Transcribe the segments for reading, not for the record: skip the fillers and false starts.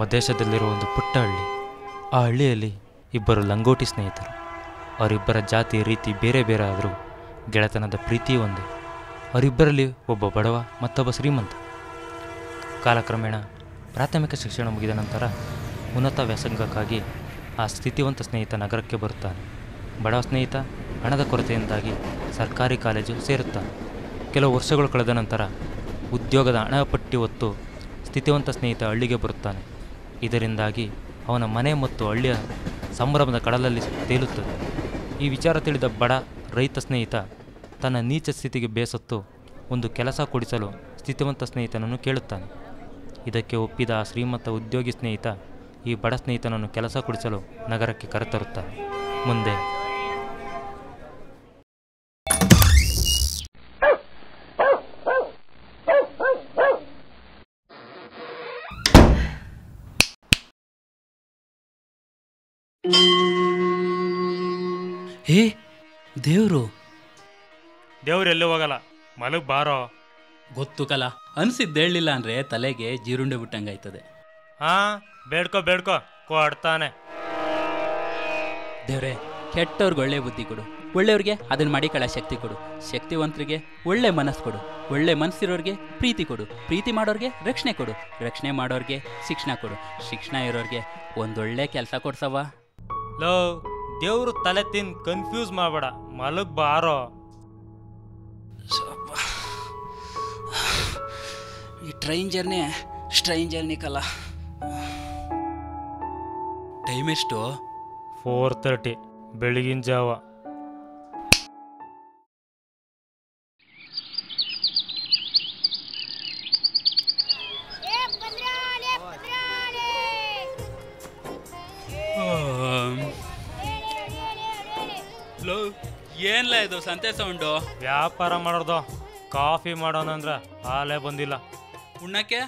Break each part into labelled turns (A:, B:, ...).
A: ನಮ್ಮ ದೇಶದಲ್ಲಿರುವ ಒಂದು ಪುಟ್ಟ ಹಳ್ಳಿ. ಆ ಹಳ್ಳಿಯಲ್ಲಿ ಇಬ್ಬರು ಲಂಗೋಟಿ ಸ್ನೇಹಿತರು. ಅವರಿಬ್ಬರ ಜಾತಿ ರೀತಿ ಬೇರೆ ಬೇರೆ ಆದರೂ ಗೆಳೆತನದ ಪ್ರೀತಿ ಒಂದೇ. ಅವರಿಬ್ಬರಲ್ಲಿ ಒಬ್ಬ ಬಡವ ಮತ್ತೊಬ್ಬ ಶ್ರೀಮಂತ. ಕಾಲಕ್ರಮೇಣ ಪ್ರಾಥಮಿಕ ಶಿಕ್ಷಣ ಮುಗಿದ ನಂತರ ಉನ್ನತ ವ್ಯಾಸಂಗಕ್ಕಾಗಿ ಆ ಸ್ಥಿತಿವಂತ ಸ್ನೇಹಿತ ನಗರಕ್ಕೆ ಬರುತ್ತಾನೆ. ಬಡವ ಸ್ನೇಹಿತ ಹಣದ ಕೊರತೆಯಿಂದಾಗಿ ಸರ್ಕಾರಿ ಕಾಲೇಜು ಸೇರುತ್ತಾನೆ. ಕೆಲವು ವರ್ಷಗಳು ಕಳೆದ ನಂತರ ಉದ್ಯೋಗದ ಹಣಪಟ್ಟಿ ಹೊತ್ತು ಸ್ಥಿತಿವಂತ ಸ್ನೇಹಿತ ಹಳ್ಳಿಗೆ ಬರುತ್ತಾನೆ. ಇದರಿಂದಾಗಿ ಅವನ ಮನೆ ಮತ್ತು ಹಳ್ಳಿಯ ಸಂಭ್ರಮದ ಕಡಲಲ್ಲಿ ತೇಲುತ್ತದೆ. ಈ ವಿಚಾರ ತಿಳಿದ ಬಡ ರೈತ ಸ್ನೇಹಿತ ತನ್ನ ನೀಚ ಸ್ಥಿತಿಗೆ ಬೇಸತ್ತು ಒಂದು ಕೆಲಸ ಕೊಡಿಸಲು ಸ್ಥಿತಿವಂತ ಸ್ನೇಹಿತನನ್ನು ಕೇಳುತ್ತಾನೆ. ಇದಕ್ಕೆ ಒಪ್ಪಿದ ಆ ಶ್ರೀಮಂತ ಉದ್ಯೋಗಿ ಸ್ನೇಹಿತ ಈ ಬಡ ಸ್ನೇಹಿತನನ್ನು ಕೆಲಸ ಕೊಡಿಸಲು ನಗರಕ್ಕೆ ಕರೆತರುತ್ತಾನೆ. ಮುಂದೆ
B: ಹೇ ದೇವ್ರು
A: ದೇವ್ರೆಲ್ಲೂ ಹೋಗಲ್ಲ, ಮಲಗ್ ಬಾರೋ.
B: ಗೊತ್ತು ಕಲ, ಅನ್ಸಿದ್ದೇಳಿಲ್ಲ ಅಂದ್ರೆ ತಲೆಗೆ ಜೀರುಂಡೆ ಬಿಟ್ಟಂಗಾಯ್ತದೆ.
A: ಬೇಡ್ಕೋ ಕೊಡ್ತಾನೆ.
B: ದೇವ್ರೆ, ಕೆಟ್ಟವ್ರಿಗೆ ಒಳ್ಳೆ ಬುದ್ಧಿ ಕೊಡು, ಒಳ್ಳೆಯವ್ರಿಗೆ ಅದನ್ನ ಮಾಡಿಕೊಳ್ಳೋ ಶಕ್ತಿ ಕೊಡು, ಶಕ್ತಿವಂತರಿಗೆ ಒಳ್ಳೆ ಮನಸ್ಸು ಕೊಡು, ಒಳ್ಳೆ ಮನಸ್ಸಿರೋರಿಗೆ ಪ್ರೀತಿ ಕೊಡು, ಪ್ರೀತಿ ಮಾಡೋರಿಗೆ ರಕ್ಷಣೆ ಕೊಡು, ರಕ್ಷಣೆ ಮಾಡೋರಿಗೆ ಶಿಕ್ಷಣ ಕೊಡು, ಶಿಕ್ಷಣ ಇರೋರಿಗೆ ಒಂದೊಳ್ಳೆ ಕೆಲಸ ಕೊಡ್ಸವ.
A: ಲೋ, ದೇವ್ರು ತಲೆ ತಿನ್ ಕನ್ಫ್ಯೂಸ್ ಮಾಡಬೇಡ, ಮಲಗ್ ಬಾರೋ.
B: ಈ ಟ್ರೈನ್ ಜರ್ನಿ ಕಲ. ಟೈಮ್ ಎಷ್ಟು?
A: 4:30 ಬೆಳಗಿನ ಜಾವ.
B: ಏನ್ಲ ಇದು ಸಂತೆ ಸೌಂಡು?
A: ವ್ಯಾಪಾರ ಮಾಡೋದು, ಕಾಫಿ ಮಾಡೋಣಂದ್ರ ಹಾಲೇ ಬಂದಿಲ್ಲ.
B: ಉಣ್ಣಕ್ಕೆ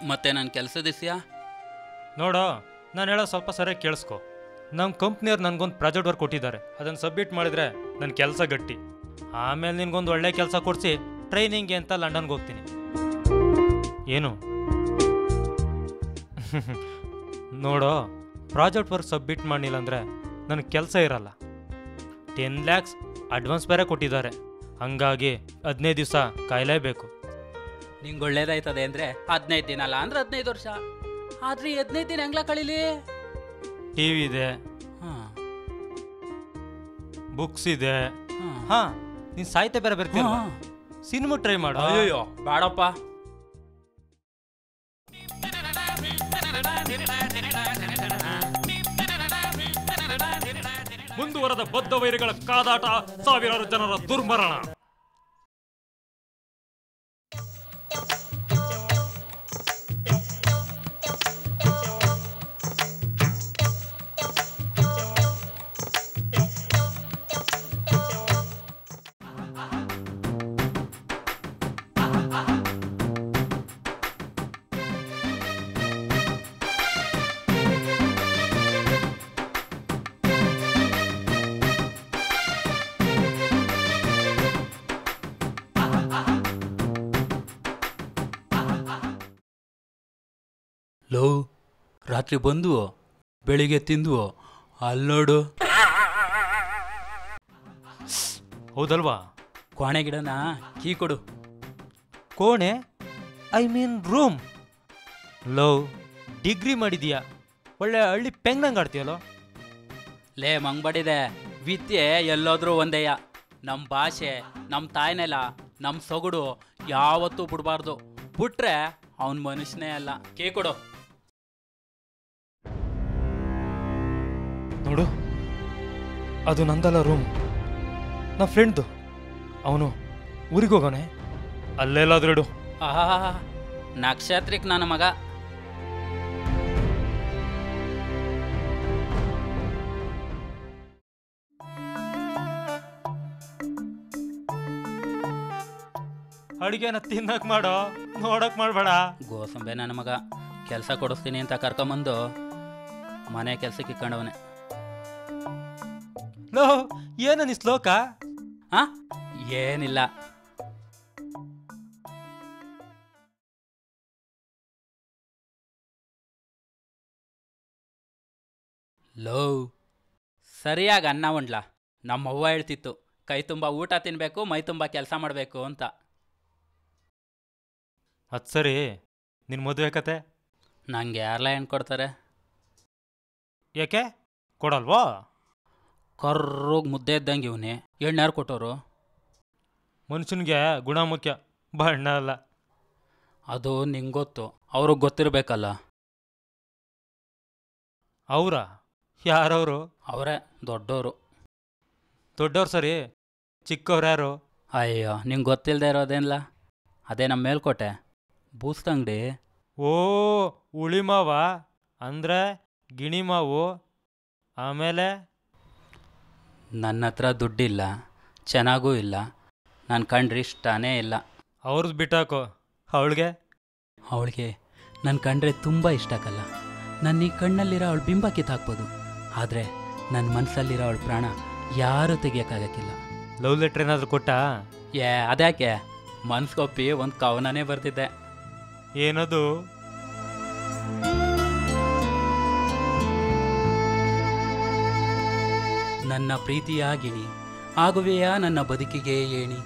B: ಮತ್ತೆ ನನ್ನ ಕೆಲಸ ದಿಸ್ಯಾ
A: ನೋಡೋ, ನಾನು ಹೇಳೋದು ಸ್ವಲ್ಪ ಸರಿಯಾಗಿ ಕೇಳಿಸ್ಕೊ. ನಮ್ಮ ಕಂಪ್ನಿಯವ್ರು ನನಗೊಂದು ಪ್ರಾಜೆಕ್ಟ್ ವರ್ಕ್ ಕೊಟ್ಟಿದ್ದಾರೆ. ಅದನ್ನು ಸಬ್ಮಿಟ್ ಮಾಡಿದರೆ ನನ್ನ ಕೆಲಸ ಗಟ್ಟಿ. ಆಮೇಲೆ ನಿನ್ಗೊಂದು ಒಳ್ಳೆ ಕೆಲಸ ಕೊಡಿಸಿ ಟ್ರೈನಿಂಗ್ಗೆ ಅಂತ ಲಂಡನ್ಗೆ ಹೋಗ್ತೀನಿ. ಏನು ನೋಡೋ, ಪ್ರಾಜೆಕ್ಟ್ ವರ್ಕ್ ಸಬ್ಮಿಟ್ ಮಾಡಿಲ್ಲ ಅಂದರೆ ನನಗೆ ಕೆಲಸ ಇರಲ್ಲ. 10 lakhs ಅಡ್ವಾನ್ಸ್ ಬೇರೆ ಕೊಟ್ಟಿದ್ದಾರೆ. ಹಂಗಾಗಿ 15 ದಿವಸ ಕಾಯಲೇಬೇಕು.
B: ನಿಂಗೆ ಒಳ್ಳೇದಾಯ್ತದೆ ಅಂದರೆ 15 ದಿನ ಅಲ್ಲ ಅಂದ್ರೆ 15 ವರ್ಷ. ಆದ್ರೆ 15 ದಿನ ಹೆಂಗ್ಲ ಕಳೀಲಿ?
A: ಟಿವಿ ಇದೆ, ಬುಕ್ಸ್ ಇದೆ. ನೀನು ಸಾಹಿತ್ಯ ಬೇರೆ ಬರ್ತೀಯ, ಸಿನಿಮಾ ಟ್ರೈ ಮಾಡು.
B: ಅಯ್ಯೋ ಬೇಡಪ್ಪ.
A: ಮುಂದುವರೆದ ಬದ್ಧ ವೈರಿಗಳ ಕಾದಾಟ, ಸಾವಿರಾರು ಜನರ ದುರ್ಮರಣ.
B: ಲೋ, ರಾತ್ರಿ ಬಂದು ಬೆಳಿಗ್ಗೆ ತಿಂದು ಅಲ್ಲೋಡು.
A: ಹೌದಲ್ವಾ?
B: ಕೋಣೆ ಗಿಡನ ಕೀ ಕೊಡು.
A: ಕೋಣೆ? I mean room. ಲೋ, ಡಿಗ್ರಿ ಮಾಡಿದೀಯಾ, ಒಳ್ಳೆ ಹಳ್ಳಿ ಪೆಂಗ್ನಂಗೆ ಆಡ್ತೀಯಲ್ಲೋ.
B: ಲೇ ಮಂಗ್ಬಡಿದೆ, ವಿದ್ಯೆ ಎಲ್ಲೋದ್ರೂ ಒಂದೇಯ. ನಮ್ಮ ಭಾಷೆ, ನಮ್ಮ ತಾಯ್ನೆಲ, ನಮ್ಮ ಸೊಗಡು ಯಾವತ್ತೂ ಬಿಡಬಾರ್ದು. ಬಿಟ್ರೆ ಅವನ ಮನುಷ್ಯನೇ ಅಲ್ಲ. ಕೀ ಕೊಡು.
A: ನೋಡು, ಅದು ನಂದಲ್ಲ ರೂಮ್, ನನ್ನ ಫ್ರೆಂಡ್ದು. ಅವನು ಊರಿಗೆ ಹೋಗೋನೆ, ಅಲ್ಲೆಲ್ಲಾದ್ರೂ ಇಡು.
B: ಆಹಾ, ನಕ್ಷತ್ರಿಕ್ ನನ್ನ ಮಗ.
A: ಅಡುಗೆನ ತಿನ್ನಕ್ ಮಾಡೋ, ನೋಡಕ್ ಮಾಡಬೇಡ.
B: ಗೋಸಂಬೆ ನನ್ನ ಮಗ. ಕೆಲಸ ಕೊಡಿಸ್ತೀನಿ ಅಂತ ಕರ್ಕೊಂಬಂದು ಮನೆ ಕೆಲಸಕ್ಕೆ ಇಕ್ಕೊಂಡವನೆ.
A: ಲೋ ಏನು ನೀ ಶ್ಲೋಕ?
B: ಆ ಏನಿಲ್ಲ. ಲೋ ಸರಿಯಾಗಿ ಅನ್ನ ಉಂಡ್ಲ. ನಮ್ಮವ್ವ ಹೇಳ್ತಿತ್ತು, ಕೈ ತುಂಬ ಊಟ ತಿನ್ನಬೇಕು, ಮೈ ತುಂಬ ಕೆಲಸ ಮಾಡಬೇಕು ಅಂತ.
A: ಅದು ಸರಿ, ನಿನ್ನ ಮದುವೆ ಕತೆ?
B: ನನಗೆ ಯಾರೆಲ್ಲ ಹೆಣ್ಣು ಕೊಡ್ತಾರೆ?
A: ಯಾಕೆ ಕೊಡಲ್ವೋ?
B: ಕರ್ರೋಗಿ ಮುದ್ದೆ ಇದ್ದಂಗೆ ಇವನೇ ಹೆಣ್ಣು ಯಾರು ಕೊಟ್ಟೋರು?
A: ಮನುಷ್ಯನಿಗೆ ಗುಣ ಮುಖ್ಯ, ಬಣ್ಣ ಅಲ್ಲ.
B: ಅದು ನಿಂಗೆ ಗೊತ್ತು, ಅವ್ರಿಗೆ ಗೊತ್ತಿರಬೇಕಲ್ಲ.
A: ಅವರ ಯಾರವರು?
B: ಅವರೇ ದೊಡ್ಡವರು.
A: ದೊಡ್ಡವ್ರು ಸರಿ, ಚಿಕ್ಕವ್ರು ಯಾರು?
B: ಅಯ್ಯೋ ನಿಂಗೆ ಗೊತ್ತಿಲ್ಲದೆ ಇರೋದೇನಿಲ್ಲ, ಅದೇ ನಮ್ಮ ಮೇಲ್ಕೋಟೆ ಬೂಸ್ತಂಗಡಿ.
A: ಓ ಉಳಿ ಮಾವ ಅಂದರೆ ಗಿಣಿ ಮಾವು. ಆಮೇಲೆ
B: ನನ್ನ ಹತ್ರ ದುಡ್ಡಿಲ್ಲ, ಚೆನ್ನಾಗೂ ಇಲ್ಲ, ನಾನು ಕಂಡ್ರೆ ಇಷ್ಟನೇ ಇಲ್ಲ.
A: ಅವ್ರದ್ದು ಬಿಟ್ಟಾಕೋ. ಅವಳಿಗೆ
B: ನನ್ನ ಕಂಡ್ರೆ ತುಂಬ ಇಷ್ಟಕ್ಕಲ್ಲ. ನನ್ನ ಈ ಕಣ್ಣಲ್ಲಿರೋ ಅವಳು ಬಿಂಬ ಕಿತ್ತಾಕ್ಬೋದು, ಆದರೆ ನನ್ನ ಮನಸ್ಸಲ್ಲಿರೋ ಅವಳ ಪ್ರಾಣ ಯಾರೂ ತೆಗಿಯೋಕ್ಕಾಗಕ್ಕಿಲ್ಲ.
A: ಲವ್ ಲೆಟ್ರ್ ಏನಾದರೂ ಕೊಟ್ಟ?
B: ಅದ್ಯಾಕೆ, ಮನ್ಸ್ಕೊಪ್ಪಿ ಒಂದು ಕವನನೇ ಬರ್ತಿದ್ದೆ.
A: ಏನದು?
B: ನನ್ನ ಪ್ರೀತಿಯ ಗಿಣಿ ಆಗುವೆಯಾ ನನ್ನ ಬದುಕಿಗೆ ಏಣಿ,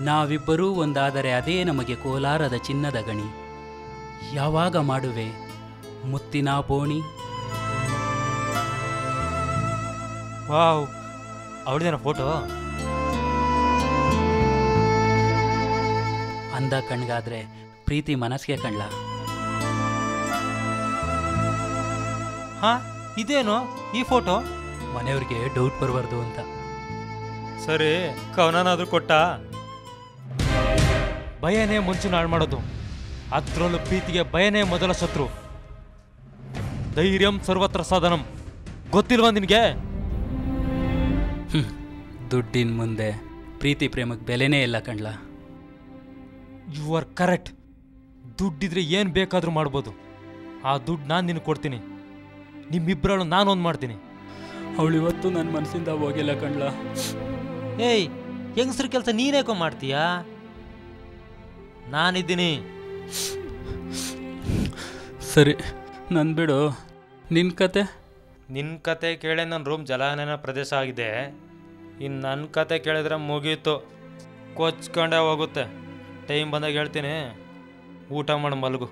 B: ನಾವಿಬ್ಬರೂ ಒಂದಾದರೆ ಅದೇ ನಮಗೆ ಕೋಲಾರದ ಚಿನ್ನದ ಗಣಿ, ಯಾವಾಗ ಮಾಡುವೆ ಮುತ್ತಿನ ಬೋಣಿ.
A: Wow, ಅವಳದೇನ photo?
B: ಅಂದ ಕಣ್ಗಾದ್ರೆ ಪ್ರೀತಿ ಮನಸ್ಸಿಗೆ ಕಣ್ಲ.
A: ಹಾ, ಇದೇನು ಈ ಫೋಟೋ?
B: ಮನೆಯವ್ರಿಗೆ ಡೌಟ್ ಬರಬಾರ್ದು ಅಂತ.
A: ಸರಿ, ಕವನನಾದ್ರೂ ಕೊಟ್ಟ? ಭಯನೇ ಮುಂಚೆ ಹಾಳು ಮಾಡೋದು, ಅದ್ರಲ್ಲೂ ಪ್ರೀತಿಗೆ ಭಯನೇ ಮೊದಲ ಶತ್ರು. ಧೈರ್ಯಂ ಸರ್ವತ್ರ ಸಾಧನಂ, ಗೊತ್ತಿಲ್ವಾ ನಿನಗೆ?
B: ದುಡ್ಡಿನ ಮುಂದೆ ಪ್ರೀತಿ ಪ್ರೇಮಕ್ಕೆ ಬೆಲೆನೇ ಇಲ್ಲ ಕಣ್ಲ.
A: You are correct. ದುಡ್ಡಿದ್ರೆ ಏನು ಬೇಕಾದರೂ ಮಾಡ್ಬೋದು. ಆ ದುಡ್ಡು ನಾನು ನಿನಗೆ ಕೊಡ್ತೀನಿ, ನಿಮ್ಮಿಬ್ಬರಳು ನಾನೊಂದು ಮಾಡ್ತೀನಿ.
B: ಅವಳಿವತ್ತು ನನ್ನ ಮನಸ್ಸಿಂದ ಹೋಗಿಲ್ಲ ಕಣ್ಲ.
A: ಏಯ್, ಹೆಂಗಸ್ರ ಕೆಲಸ ನೀನೇಕೋ ಮಾಡ್ತೀಯಾ? ನಾನಿದ್ದೀನಿ.
B: ಸರಿ, ನನ್ನ ಬಿಡು.
A: ನಿನ್ನ ಕತೆ ಕೇಳೇ ನನ್ನ ರೂಮ್ ಜಲಾನಯನ ಪ್ರದೇಶ ಆಗಿದೆ. ಇನ್ನು ನನ್ನ ಕತೆ ಕೇಳಿದ್ರೆ ಮುಗೀತು, ಕೊಚ್ಕೊಂಡೇ ಹೋಗುತ್ತೆ. ಟೈಮ್ ಬಂದಾಗ ಹೇಳ್ತೀನಿ, ಊಟ ಮಾಡಿ ಮಲಗು.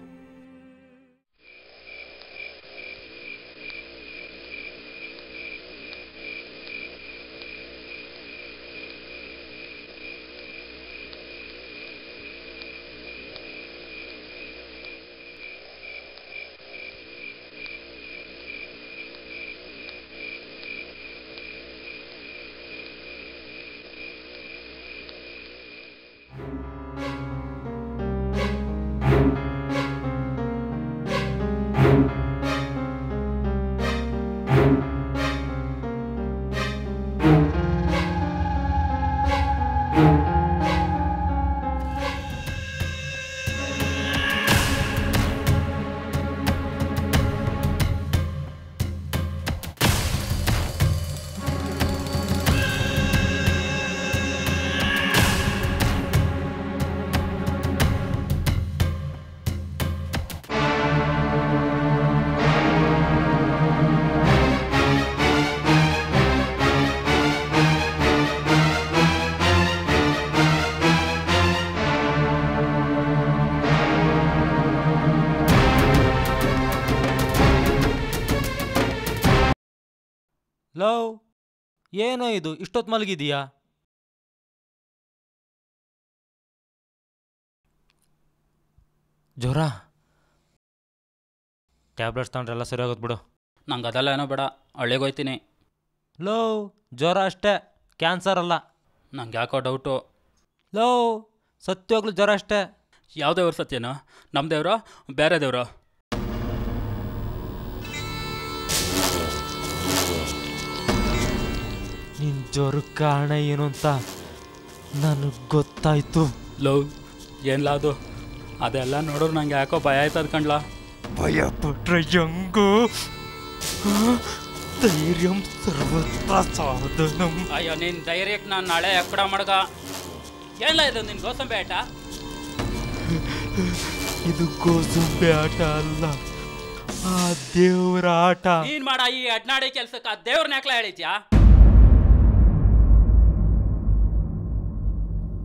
A: ಲವ್, ಏನೋ ಇದು ಇಷ್ಟೊತ್ತು ಮಲಗಿದೀಯಾ? ಜ್ವರ? ಟ್ಯಾಬ್ಲೆಟ್ಸ್ ತಗೊಂಡ್ರೆಲ್ಲ ಸರಿ ಆಗೋದು ಬಿಡು.
B: ನಂಗೆ ಅದೆಲ್ಲ ಏನೋ ಬೇಡ, ಹಳ್ಳಿಗೋಯ್ತೀನಿ.
A: ಲವ್, ಜ್ವರ ಅಷ್ಟೇ, ಕ್ಯಾನ್ಸರ್ ಅಲ್ಲ.
B: ನಂಗೆ ಯಾಕೋ ಡೌಟು.
A: ಲವ್, ಸತ್ಯವಾಗ್ಲೂ ಜ್ವರ ಅಷ್ಟೇ.
B: ಯಾವ ದೇವ್ರ ಸತ್ಯನೋ? ನಮ್ಮ ದೇವ್ರೋ ಬೇರೆ ದೇವ್ರೋ?
A: ನಿನ್ನ ಜ್ವರಕ್ಕೆ ಕಾರಣ ಏನು ಅಂತ ನನಗೆ ಗೊತ್ತಾಯ್ತು.
B: ಲವ್, ಏನಿಲ್ಲ ಅದು, ಅದೆಲ್ಲ ನೋಡೋರು ನಂಗೆ ಯಾಕೋ ಭಯ ಆಯ್ತದ ಕಣ್ಲ.
A: ಭಯ ಪಟ್ರೆ ಹೆಂಗು? ಧೈರ್ಯಂ ಸರ್ವತ್ರ ಸಾಧನಂ.
B: ಅಯ್ಯೋ ನಿನ್ ಧೈರ್ಯಕ್ಕೆ ನಾನು ನಾಳೆ ಎಕ್ಕಡ ಮಡ್ಗ. ಏನಿಲ್ಲ ಇದು ನಿನ್ ಗೋಸಂಬೆ ಆಟ?
A: ಇದು ಗೋಸಂಬೆ ಆಟ ಅಲ್ಲ, ಆ ದೇವ್ರ ಆಟ.
B: ನೀನ್ ಮಾಡ ಈ ಅಡ್ನಾಡಿ ಕೆಲ್ಸಕ್ಕೆ ಆ ದೇವ್ರನ್ನ ಯಾಕಲ ಹೇಳಿದ್ಯಾ?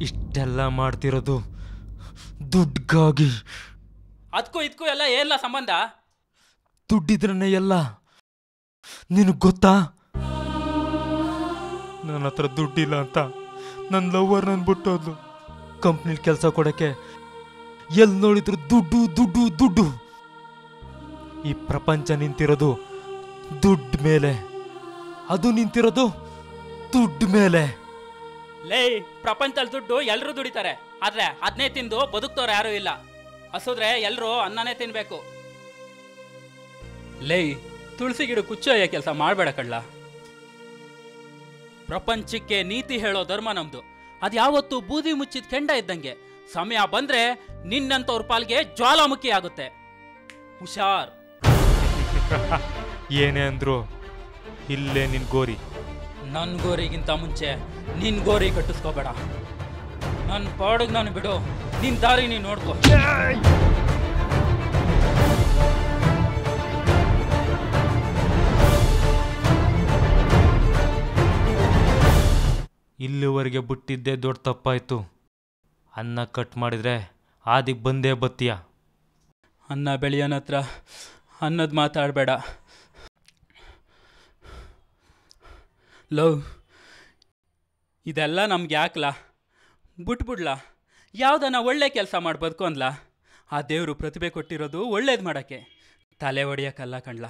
A: ಇಷ್ಟೆಲ್ಲ ಮಾಡ್ತಿರೋದು ದುಡ್ಗಾಗಿ.
B: ಅದಕ್ಕೂ ಇದಕ್ಕೂ ಎಲ್ಲ ಏನಿಲ್ಲ ಸಂಬಂಧ.
A: ದುಡ್ಡಿದ್ರೇ ಎಲ್ಲ. ನಿನಗೆ ಗೊತ್ತಾ, ನನ್ನ ಹತ್ರ ದುಡ್ಡಿಲ್ಲ ಅಂತ ನನ್ನ ಲವರ್ ನನ್ನ ಬಿಟ್ಟೋದ್ಲು. ಕಂಪ್ನಿಲಿ ಕೆಲಸ ಕೊಡೋಕ್ಕೆ ಎಲ್ಲಿ ನೋಡಿದ್ರು ದುಡ್ಡು ದುಡ್ಡು ದುಡ್ಡು. ಈ ಪ್ರಪಂಚ ನಿಂತಿರೋದು ದುಡ್ಡು ಮೇಲೆ, ಅದು ನಿಂತಿರೋದು ದುಡ್ಡು ಮೇಲೆ.
B: ಲೇ, ಪ್ರಪಂಚದಲ್ಲಿ ದುಡ್ಡು ಎಲ್ಲರೂ ದುಡಿತಾರೆ, ಆದ್ರೆ ಅದನ್ನೇ ತಿಂದು ಬದುಕ್ತವ್ರು ಯಾರೂ ಇಲ್ಲ. ಹಸುದ್ರೆ ಎಲ್ಲರೂ ಅನ್ನನೇ ತಿನ್ಬೇಕು. ಲೇ, ತುಳಸಿ ಗಿಡ ಕುಚ್ಚೊಯ್ಯ ಕೆಲಸ ಮಾಡಬೇಡ ಕಳ್ಳ. ಪ್ರಪಂಚಕ್ಕೆ ನೀತಿ ಹೇಳೋ ಧರ್ಮ ನಮ್ದು. ಅದು ಯಾವತ್ತು ಬೂದಿ ಮುಚ್ಚಿದ ಕೆಂಡ ಇದ್ದಂಗೆ. ಸಮಯ ಬಂದ್ರೆ ನಿನ್ನಂತವ್ರ ಪಾಲ್ಗೆ ಜ್ವಾಲಾಮುಖಿ ಆಗುತ್ತೆ. ಹುಷಾರ್.
A: ಏನೇ ಅಂದ್ರು ಇಲ್ಲೇ ನಿನ್ ಗೋರಿ.
B: ನನ್ನ ಗೋರಿಗಿಂತ ಮುಂಚೆ ನಿನ್ ಗೋರಿ ಕಟ್ಟಿಸ್ಕೋಬೇಡ. ನನ್ನ ಪಾಡಿಗೆ ನಾನು ಬಿಡು, ನಿನ್ ದಾರಿ ನೀನು ನೋಡ್ಕೋ.
A: ಇಲ್ಲಿವರೆಗೆ ಬಿಟ್ಟಿದ್ದೇ ದೊಡ್ಡ ತಪ್ಪಾಯ್ತು. ಅನ್ನ ಕಟ್ ಮಾಡಿದ್ರೆ ಆದಿಗೆ ಬಂದೇ ಬತ್ತೀಯ.
B: ಅನ್ನ ಬೆಳೆಯೋನ ಹತ್ರ ಅನ್ನದ ಮಾತಾಡಬೇಡ. ಲವ್, ಇದೆಲ್ಲ ನಮ್ಗೆ ಯಾಕಲ್ಲ? ಬಿಟ್ಬಿಡ್ಲಾ? ಯಾವುದನ್ನ ಒಳ್ಳೆ ಕೆಲಸ ಮಾಡಿ ಬದುಕೊಂದ್ಲ? ಆ ದೇವರು ಪ್ರತಿಭೆ ಕೊಟ್ಟಿರೋದು ಒಳ್ಳೇದು ಮಾಡೋಕ್ಕೆ, ತಲೆ ಹೊಡಿಯೋಕ್ಕಲ್ಲ ಕಣ್ಲ.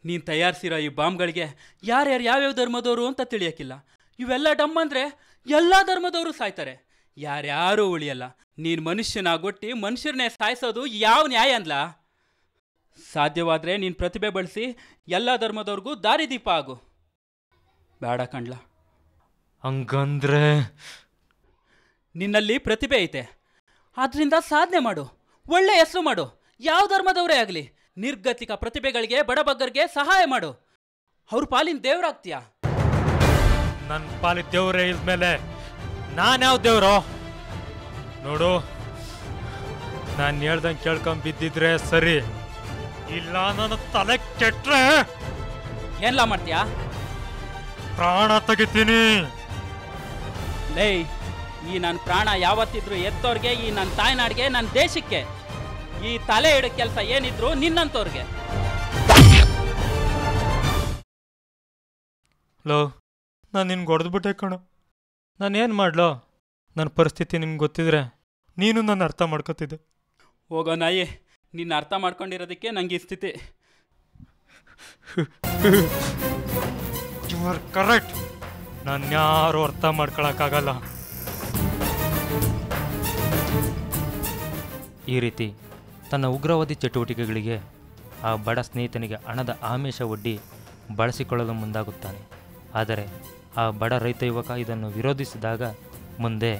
B: ನೀನು ತಯಾರಿಸಿರೋ ಈ ಬಾಂಬ್ಗಳಿಗೆ ಯಾರ್ಯಾರು ಯಾವ್ಯಾವ ಧರ್ಮದವರು ಅಂತ ತಿಳಿಯೋಕ್ಕಿಲ್ಲ. ಇವೆಲ್ಲ ಡಮ್ ಅಂದರೆ ಎಲ್ಲ ಧರ್ಮದವರು ಸಾಯ್ತಾರೆ, ಯಾರ್ಯಾರೂ ಉಳಿಯಲ್ಲ. ನೀನು ಮನುಷ್ಯನಾಗೊಟ್ಟು ಮನುಷ್ಯರನ್ನೇ ಸಾಯಿಸೋದು ಯಾವ ನ್ಯಾಯ ಅನ್ಲ? ಸಾಧ್ಯವಾದರೆ ನೀನು ಪ್ರತಿಭೆ ಬಳಸಿ ಎಲ್ಲ ಧರ್ಮದವ್ರಿಗೂ ದಾರಿದೀಪ ಆಗು. ಬೇಡ ಕಣ್ಲ.
A: ಹಂಗಂದ್ರೆ
B: ನಿನ್ನಲ್ಲಿ ಪ್ರತಿಭೆ ಐತೆ, ಆದ್ದರಿಂದ ಸಾಧನೆ ಮಾಡು, ಒಳ್ಳೆ ಹೆಸರು ಮಾಡು. ಯಾವ ಧರ್ಮದವರೇ ಆಗಲಿ ನಿರ್ಗತಿಕ ಪ್ರತಿಭೆಗಳಿಗೆ ಬಡಬಗ್ಗರಿಗೆ ಸಹಾಯ ಮಾಡು. ಅವ್ರ ಪಾಲಿನ ದೇವ್ರಾಗ್ತೀಯಾ?
A: ನನ್ನ ಪಾಲಿನ ದೇವ್ರೇ ಇದ್ಮೇಲೆ ನಾನ್ಯಾವ ದೇವ್ರೋ? ನೋಡು, ನಾನು ಹೇಳ್ದಂಗೆ ಕೇಳ್ಕೊಂಡ್ ಬಿದ್ದಿದ್ರೆ ಸರಿ, ಇಲ್ಲ ನನ್ನ ತಲೆ ಕೆಟ್ರೆ
B: ಏನ್ಲ ಮಾಡ್ತೀಯಾ?
A: ಪ್ರಾಣ ತೆಗಿತೀನಿ.
B: ಲೇ, ಈ ನನ್ನ ಪ್ರಾಣ ಯಾವತ್ತಿದ್ರು ಎತ್ತೋರ್ಗೆ, ಈ ನನ್ನ ತಾಯ್ನಾಡಿಗೆ, ನನ್ನ ದೇಶಕ್ಕೆ. ಈ ತಲೆ ಇಡೋ ಕೆಲಸ ಏನಿದ್ರು ನಿನ್ನಂತವ್ರಿಗೆ.
A: ಲೋ, ನಾನು ನಿನ್ಗೆ ಹೊಡೆದ್ಬಿಟ್ಟೆ ಕಣೋ. ನಾನೇನು ಮಾಡ್ಲೋ? ನನ್ನ ಪರಿಸ್ಥಿತಿ ನಿಮ್ಗೆ ಗೊತ್ತಿದ್ರೆ ನೀನು ನನ್ನ ಅರ್ಥ ಮಾಡ್ಕೊತಿದ್ದೆ.
B: ಹೋಗೋ ನಾಯಿ, ನಿನ್ನ ಅರ್ಥ ಮಾಡ್ಕೊಂಡಿರೋದಕ್ಕೆ ನಂಗೆ ಈ ಸ್ಥಿತಿ.
A: You are correct. ನಾನು ಯಾರು ಅರ್ಥ ಮಾಡ್ಕೊಳಕ್ಕಾಗಲ್ಲ. ಈ ರೀತಿ ತನ್ನ ಉಗ್ರವಾದಿ ಚಟುವಟಿಕೆಗಳಿಗೆ ಆ ಬಡ ಸ್ನೇಹಿತನಿಗೆ ಹಣದ ಆಮಿಷ ಒಡ್ಡಿ ಬಳಸಿಕೊಳ್ಳಲು ಮುಂದಾಗುತ್ತಾನೆ. ಆದರೆ ಆ ಬಡ ರೈತ ಯುವಕ ಇದನ್ನು ವಿರೋಧಿಸಿದಾಗ ಮುಂದೆ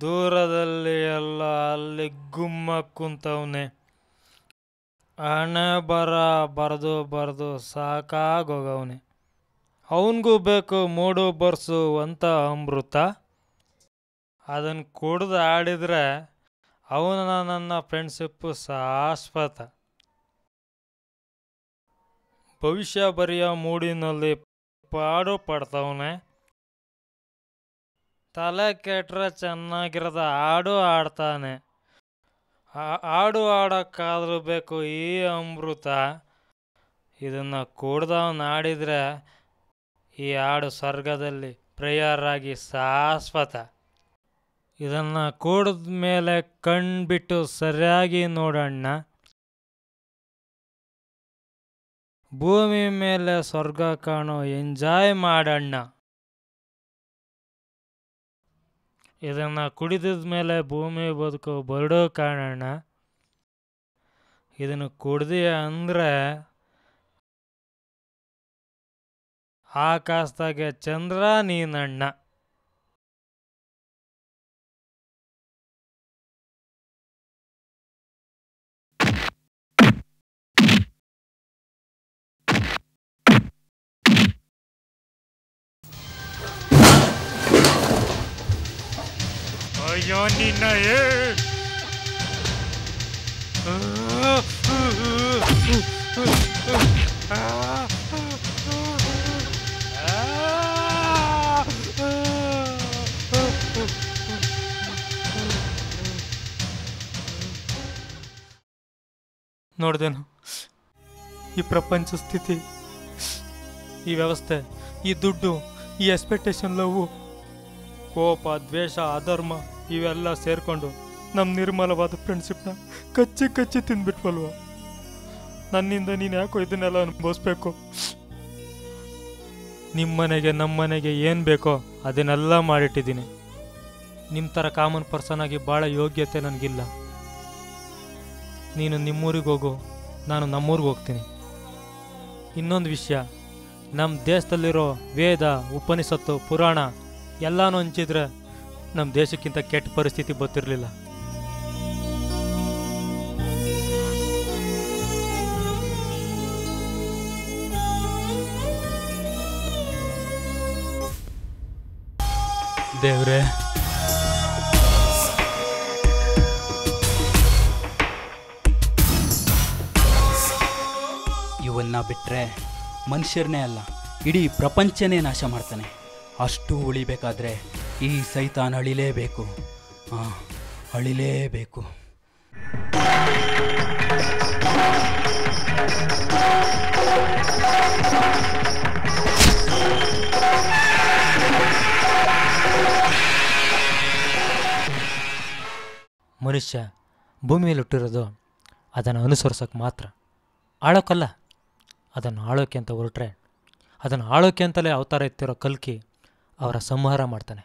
A: ದೂರದಲ್ಲಿ ಎಲ್ಲ ಅಲ್ಲಿ ಗುಮ್ಮ ಕುಂತವನೆ. ಹಣೆ ಬರೆದು ಸಾಕಾಗೋಗವನೆ. ಅವನಿಗೂ ಬೇಕು ಮೂಡು ಬರ್ಸು ಅಂತ ಅಮೃತ. ಅದನ್ನು ಕುಡ್ದು ಆಡಿದರೆ ಅವನ ನನ್ನ ಫ್ರೆಂಡ್ಶಿಪ್ಪು ಶಾಶ್ವತ. ಭವಿಷ್ಯ ಬರೆಯೋ ಮೂಡಿನಲ್ಲಿ ಪಾಡು ಪಡ್ತವನೆ. ತಲೆ ಕೆಟ್ಟರೆ ಚೆನ್ನಾಗಿರೋದ ಹಾಡು ಆಡ್ತಾನೆ. ಹಾಡು ಆಡೋಕ್ಕಾದ್ರೂ ಬೇಕು ಈ ಅಮೃತ. ಇದನ್ನು ಕುಡ್ದವನು ಆಡಿದರೆ ಈ ಹಾಡು ಸ್ವರ್ಗದಲ್ಲಿ ಪ್ರೇಯರ್ ಆಗಿ ಶಾಶ್ವತ. ಇದನ್ನು ಕುಡಿದ ಮೇಲೆ ಕಣ್ಬಿಟ್ಟು ಸರಿಯಾಗಿ ನೋಡಣ್ಣ. ಭೂಮಿ ಮೇಲೆ ಸ್ವರ್ಗ ಕಾಣೋ ಎಂಜಾಯ್ ಮಾಡಣ್ಣ. ಇದನ್ನು ಕುಡಿದ ಮೇಲೆ ಭೂಮಿ ಬದುಕು ಬರಡು ಕಾಣಣ್ಣ. ಇದನ್ನು ಕುಡ್ದಿ ಅಂದರೆ ಆಕಾಶದಾಗೆ ಚಂದ್ರ ನೀನಣ್ಣ. ಅಯ್ಯೋ ನಿನ್ನ ನೋಡ್ದೇನು ಈ ಪ್ರಪಂಚ ಸ್ಥಿತಿ, ಈ ವ್ಯವಸ್ಥೆ, ಈ ದುಡ್ಡು, ಈ ಎಕ್ಸ್ಪೆಕ್ಟೇಷನ್, ಲವ್, ಕೋಪ, ದ್ವೇಷ, ಅಧರ್ಮ ಇವೆಲ್ಲ ಸೇರಿಕೊಂಡು ನಮ್ಮ ನಿರ್ಮಲವಾದ ಫ್ರೆಂಡ್ಶಿಪ್ನ ಕಚ್ಚಿ ಕಚ್ಚಿ ತಿಂದ್ಬಿಟ್ವಲ್ವ. ನನ್ನಿಂದ ನೀನು ಯಾಕೋ ಇದನ್ನೆಲ್ಲ ಅನುಭವಿಸ್ಬೇಕು? ನಿಮ್ಮನೆಗೆ ನಮ್ಮನೆಗೆ ಏನು ಬೇಕೋ ಅದನ್ನೆಲ್ಲ ಮಾಡಿಟ್ಟಿದ್ದೀನಿ. ನಿಮ್ಮ ಥರ ಕಾಮನ್ ಪರ್ಸನ್ ಆಗಿ ಭಾಳ ಯೋಗ್ಯತೆ ನನಗಿಲ್ಲ. ನೀನು ನಿಮ್ಮೂರಿಗೆ ಹೋಗು, ನಾನು ನಮ್ಮೂರಿಗೆ ಹೋಗ್ತೀನಿ. ಇನ್ನೊಂದು ವಿಷಯ, ನಮ್ಮ ದೇಶದಲ್ಲಿರೋ ವೇದ, ಉಪನಿಷತ್ತು, ಪುರಾಣ ಎಲ್ಲನೂ ಹಂಚಿದ್ರೆ ನಮ್ಮ ದೇಶಕ್ಕಿಂತ ಕೆಟ್ಟ ಪರಿಸ್ಥಿತಿ ಗೊತ್ತಿರಲಿಲ್ಲ.
B: ದೇವ್ರೆ, ಇವನ್ನ ಬಿಟ್ಟರೆ ಮನುಷ್ಯರನ್ನೇ ಅಲ್ಲ, ಇಡೀ ಪ್ರಪಂಚನೇ ನಾಶ ಮಾಡ್ತಾನೆ. ಅಷ್ಟು ಉಳಿಬೇಕಾದ್ರೆ ಈ ಸೈತಾನ್ ಅಳಿಲೇಬೇಕು, ಅಳಿಲೇಬೇಕು.
A: ಮನುಷ್ಯ ಭೂಮಿ ಮೇಲೆ ಹುಟ್ಟಿರೋದು ಅದನ್ನು ಅನುಸರಿಸೋಕೆ ಮಾತ್ರ, ಆಳೋಕ್ಕಲ್ಲ. ಅದನ್ನು ಆಳೋಕೆ ಅಂತ ಹೊರಟ್ರೆ, ಅದನ್ನು ಆಳೋಕೆ ಅಂತಲೇ ಅವತಾರ ಎತ್ತಿರೋ ಕಲ್ಕಿ ಅವರ ಸಂಹಾರ ಮಾಡ್ತಾನೆ.